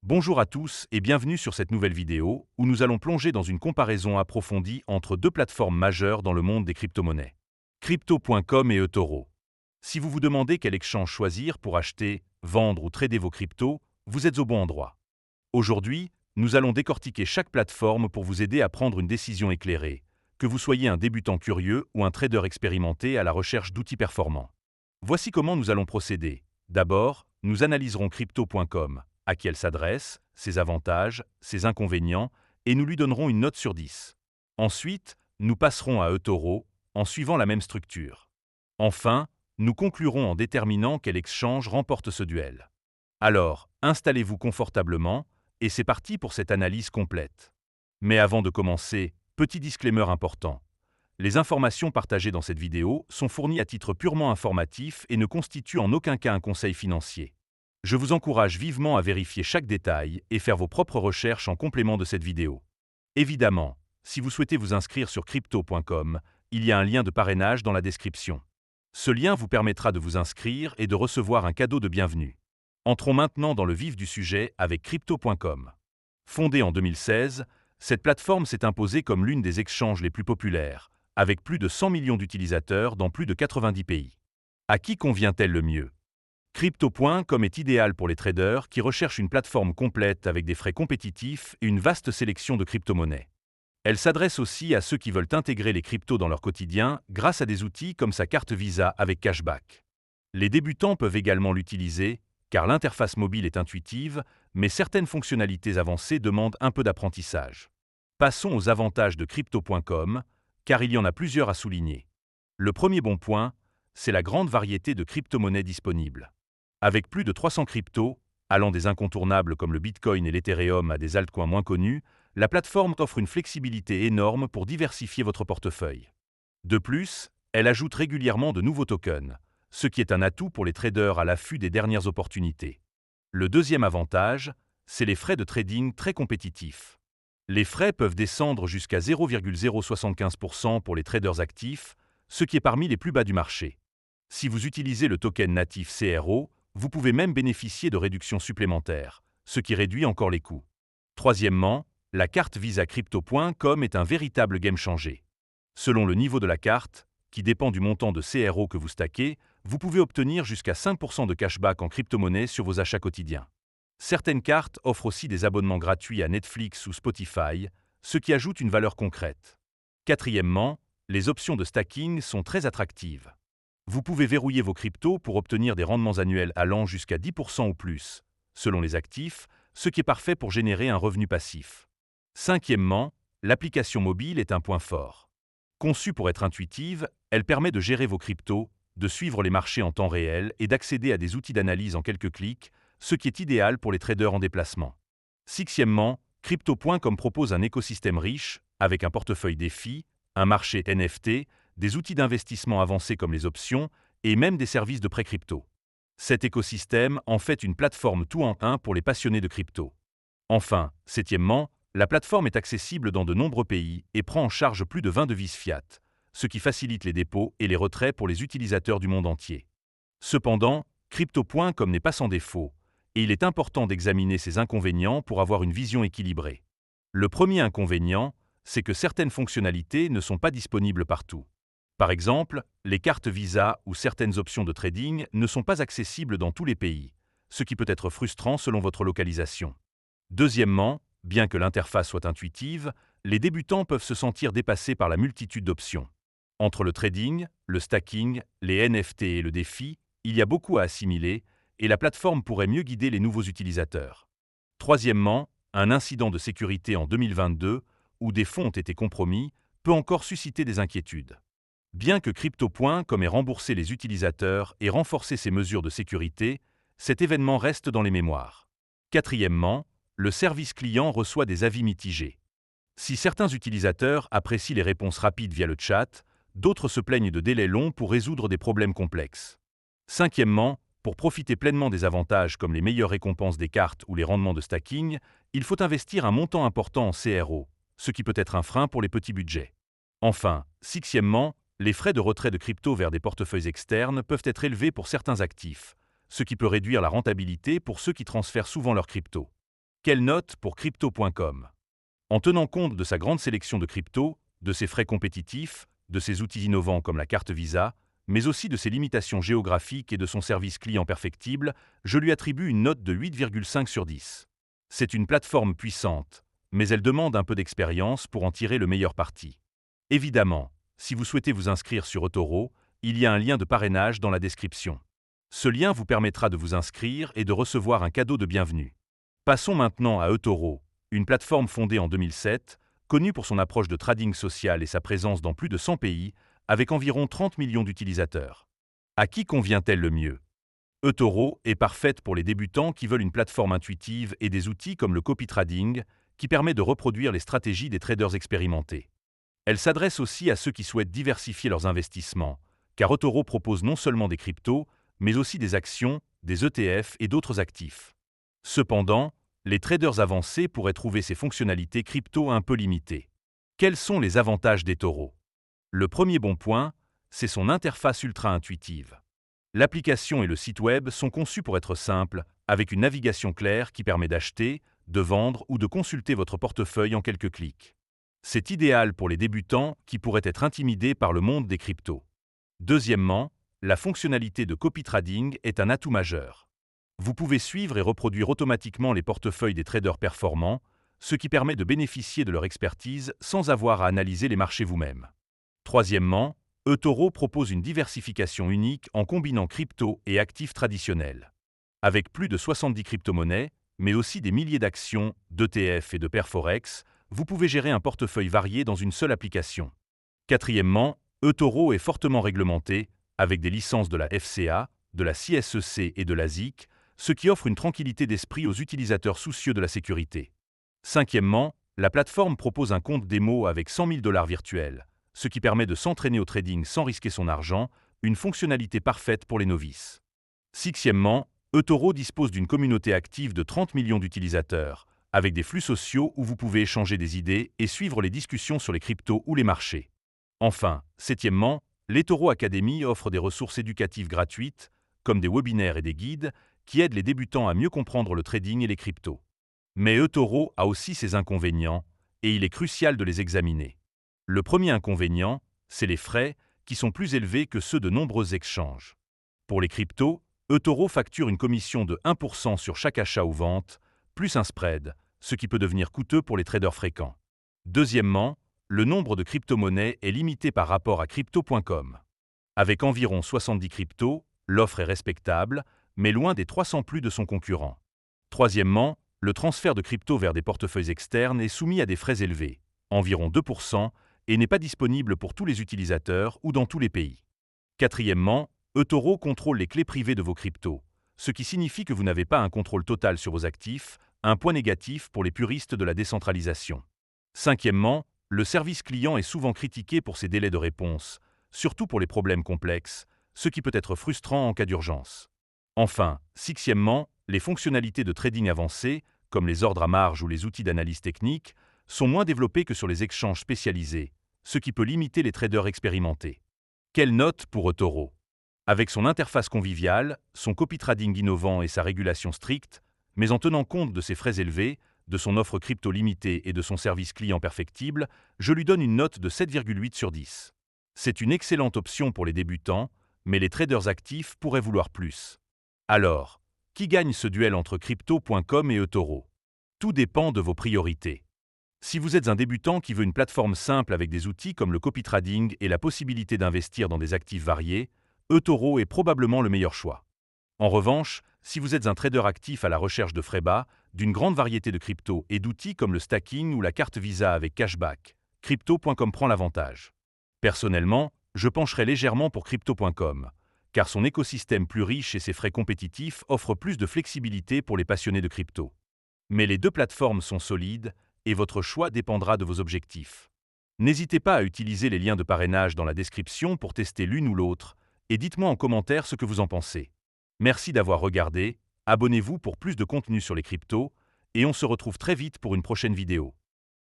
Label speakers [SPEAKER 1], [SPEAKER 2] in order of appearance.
[SPEAKER 1] Bonjour à tous et bienvenue sur cette nouvelle vidéo où nous allons plonger dans une comparaison approfondie entre deux plateformes majeures dans le monde des crypto-monnaies. Crypto.com et eToro. Si vous vous demandez quel exchange choisir pour acheter, vendre ou trader vos cryptos, vous êtes au bon endroit. Aujourd'hui, nous allons décortiquer chaque plateforme pour vous aider à prendre une décision éclairée, que vous soyez un débutant curieux ou un trader expérimenté à la recherche d'outils performants. Voici comment nous allons procéder. D'abord, nous analyserons Crypto.com, à qui elle s'adresse, ses avantages, ses inconvénients, et nous lui donnerons une note sur 10. Ensuite, nous passerons à eToro, en suivant la même structure. Enfin, nous conclurons en déterminant quel exchange remporte ce duel. Alors, installez-vous confortablement, et c'est parti pour cette analyse complète. Mais avant de commencer, petit disclaimer important. Les informations partagées dans cette vidéo sont fournies à titre purement informatif et ne constituent en aucun cas un conseil financier. Je vous encourage vivement à vérifier chaque détail et faire vos propres recherches en complément de cette vidéo. Évidemment, si vous souhaitez vous inscrire sur Crypto.com, il y a un lien de parrainage dans la description. Ce lien vous permettra de vous inscrire et de recevoir un cadeau de bienvenue. Entrons maintenant dans le vif du sujet avec Crypto.com. Fondée en 2016, cette plateforme s'est imposée comme l'une des exchanges les plus populaires, avec plus de 100 millions d'utilisateurs dans plus de 90 pays. À qui convient-elle le mieux ? Crypto.com est idéal pour les traders qui recherchent une plateforme complète avec des frais compétitifs et une vaste sélection de crypto-monnaies. Elle s'adresse aussi à ceux qui veulent intégrer les cryptos dans leur quotidien grâce à des outils comme sa carte Visa avec cashback. Les débutants peuvent également l'utiliser, car l'interface mobile est intuitive, mais certaines fonctionnalités avancées demandent un peu d'apprentissage. Passons aux avantages de Crypto.com, car il y en a plusieurs à souligner. Le premier bon point, c'est la grande variété de crypto-monnaies disponibles. Avec plus de 300 cryptos, allant des incontournables comme le Bitcoin et l'Ethereum à des altcoins moins connus, la plateforme offre une flexibilité énorme pour diversifier votre portefeuille. De plus, elle ajoute régulièrement de nouveaux tokens, ce qui est un atout pour les traders à l'affût des dernières opportunités. Le deuxième avantage, c'est les frais de trading très compétitifs. Les frais peuvent descendre jusqu'à 0,075% pour les traders actifs, ce qui est parmi les plus bas du marché. Si vous utilisez le token natif CRO, vous pouvez même bénéficier de réductions supplémentaires, ce qui réduit encore les coûts. Troisièmement, la carte Visa Crypto.com est un véritable game changer. Selon le niveau de la carte, qui dépend du montant de CRO que vous stackez, vous pouvez obtenir jusqu'à 5% de cashback en crypto-monnaie sur vos achats quotidiens. Certaines cartes offrent aussi des abonnements gratuits à Netflix ou Spotify, ce qui ajoute une valeur concrète. Quatrièmement, les options de stacking sont très attractives. Vous pouvez verrouiller vos cryptos pour obtenir des rendements annuels allant jusqu'à 10% ou plus, selon les actifs, ce qui est parfait pour générer un revenu passif. Cinquièmement, l'application mobile est un point fort. Conçue pour être intuitive, elle permet de gérer vos cryptos, de suivre les marchés en temps réel et d'accéder à des outils d'analyse en quelques clics, ce qui est idéal pour les traders en déplacement. Sixièmement, Crypto.com propose un écosystème riche, avec un portefeuille DeFi, un marché NFT, des outils d'investissement avancés comme les options et même des services de prêt crypto. Cet écosystème en fait une plateforme tout en un pour les passionnés de crypto. Enfin, septièmement, la plateforme est accessible dans de nombreux pays et prend en charge plus de 20 devises fiat, ce qui facilite les dépôts et les retraits pour les utilisateurs du monde entier. Cependant, Crypto.com n'est pas sans défaut, et il est important d'examiner ses inconvénients pour avoir une vision équilibrée. Le premier inconvénient, c'est que certaines fonctionnalités ne sont pas disponibles partout. Par exemple, les cartes Visa ou certaines options de trading ne sont pas accessibles dans tous les pays, ce qui peut être frustrant selon votre localisation. Deuxièmement, bien que l'interface soit intuitive, les débutants peuvent se sentir dépassés par la multitude d'options. Entre le trading, le stacking, les NFT et le DeFi, il y a beaucoup à assimiler et la plateforme pourrait mieux guider les nouveaux utilisateurs. Troisièmement, un incident de sécurité en 2022, où des fonds ont été compromis, peut encore susciter des inquiétudes. Bien que Crypto.com ait remboursé les utilisateurs et renforcé ses mesures de sécurité, cet événement reste dans les mémoires. Quatrièmement, le service client reçoit des avis mitigés. Si certains utilisateurs apprécient les réponses rapides via le chat, d'autres se plaignent de délais longs pour résoudre des problèmes complexes. Cinquièmement, pour profiter pleinement des avantages comme les meilleures récompenses des cartes ou les rendements de stacking, il faut investir un montant important en CRO, ce qui peut être un frein pour les petits budgets. Enfin, sixièmement, les frais de retrait de crypto vers des portefeuilles externes peuvent être élevés pour certains actifs, ce qui peut réduire la rentabilité pour ceux qui transfèrent souvent leurs cryptos. Quelle note pour Crypto.com? En tenant compte de sa grande sélection de cryptos, de ses frais compétitifs, de ses outils innovants comme la carte Visa, mais aussi de ses limitations géographiques et de son service client perfectible, je lui attribue une note de 8,5 sur 10. C'est une plateforme puissante, mais elle demande un peu d'expérience pour en tirer le meilleur parti. Évidemment, si vous souhaitez vous inscrire sur eToro, il y a un lien de parrainage dans la description. Ce lien vous permettra de vous inscrire et de recevoir un cadeau de bienvenue. Passons maintenant à eToro, une plateforme fondée en 2007, connue pour son approche de trading social et sa présence dans plus de 100 pays, avec environ 30 millions d'utilisateurs. À qui convient-elle le mieux? eToro est parfaite pour les débutants qui veulent une plateforme intuitive et des outils comme le copy trading, qui permet de reproduire les stratégies des traders expérimentés. Elle s'adresse aussi à ceux qui souhaitent diversifier leurs investissements, car eToro propose non seulement des cryptos, mais aussi des actions, des ETF et d'autres actifs. Cependant, les traders avancés pourraient trouver ces fonctionnalités crypto un peu limitées. Quels sont les avantages d'eToro? Le premier bon point, c'est son interface ultra intuitive. L'application et le site web sont conçus pour être simples, avec une navigation claire qui permet d'acheter, de vendre ou de consulter votre portefeuille en quelques clics. C'est idéal pour les débutants qui pourraient être intimidés par le monde des cryptos. Deuxièmement, la fonctionnalité de copy trading est un atout majeur. Vous pouvez suivre et reproduire automatiquement les portefeuilles des traders performants, ce qui permet de bénéficier de leur expertise sans avoir à analyser les marchés vous-même. Troisièmement, eToro propose une diversification unique en combinant crypto et actifs traditionnels. Avec plus de 70 crypto-monnaies, mais aussi des milliers d'actions, d'ETF et de paires Forex, vous pouvez gérer un portefeuille varié dans une seule application. Quatrièmement, eToro est fortement réglementé, avec des licences de la FCA, de la CSEC et de la SIC, ce qui offre une tranquillité d'esprit aux utilisateurs soucieux de la sécurité. Cinquièmement, la plateforme propose un compte démo avec 100 000 $ virtuels, ce qui permet de s'entraîner au trading sans risquer son argent, une fonctionnalité parfaite pour les novices. Sixièmement, eToro dispose d'une communauté active de 30 millions d'utilisateurs, avec des flux sociaux où vous pouvez échanger des idées et suivre les discussions sur les cryptos ou les marchés. Enfin, septièmement, l'eToro Academy offre des ressources éducatives gratuites, comme des webinaires et des guides, qui aident les débutants à mieux comprendre le trading et les cryptos. Mais eToro a aussi ses inconvénients, et il est crucial de les examiner. Le premier inconvénient, c'est les frais, qui sont plus élevés que ceux de nombreux exchanges. Pour les cryptos, eToro facture une commission de 1% sur chaque achat ou vente, plus un spread, ce qui peut devenir coûteux pour les traders fréquents. Deuxièmement, le nombre de crypto-monnaies est limité par rapport à Crypto.com. Avec environ 70 cryptos, l'offre est respectable, mais loin des 300 plus de son concurrent. Troisièmement, le transfert de crypto vers des portefeuilles externes est soumis à des frais élevés, environ 2%, et n'est pas disponible pour tous les utilisateurs ou dans tous les pays. Quatrièmement, eToro contrôle les clés privées de vos cryptos, ce qui signifie que vous n'avez pas un contrôle total sur vos actifs, un point négatif pour les puristes de la décentralisation. Cinquièmement, le service client est souvent critiqué pour ses délais de réponse, surtout pour les problèmes complexes, ce qui peut être frustrant en cas d'urgence. Enfin, sixièmement, les fonctionnalités de trading avancées, comme les ordres à marge ou les outils d'analyse technique, sont moins développées que sur les exchanges spécialisés, ce qui peut limiter les traders expérimentés. Quelle note pour eToro? Avec son interface conviviale, son copy trading innovant et sa régulation stricte, mais en tenant compte de ses frais élevés, de son offre crypto limitée et de son service client perfectible, je lui donne une note de 7,8 sur 10. C'est une excellente option pour les débutants, mais les traders actifs pourraient vouloir plus. Alors, qui gagne ce duel entre Crypto.com et eToro? Tout dépend de vos priorités. Si vous êtes un débutant qui veut une plateforme simple avec des outils comme le copy trading et la possibilité d'investir dans des actifs variés, eToro est probablement le meilleur choix. En revanche, si vous êtes un trader actif à la recherche de frais bas, d'une grande variété de cryptos et d'outils comme le stacking ou la carte Visa avec cashback, Crypto.com prend l'avantage. Personnellement, je pencherai légèrement pour Crypto.com, car son écosystème plus riche et ses frais compétitifs offrent plus de flexibilité pour les passionnés de crypto. Mais les deux plateformes sont solides, et votre choix dépendra de vos objectifs. N'hésitez pas à utiliser les liens de parrainage dans la description pour tester l'une ou l'autre, et dites-moi en commentaire ce que vous en pensez. Merci d'avoir regardé, abonnez-vous pour plus de contenu sur les cryptos, et on se retrouve très vite pour une prochaine vidéo.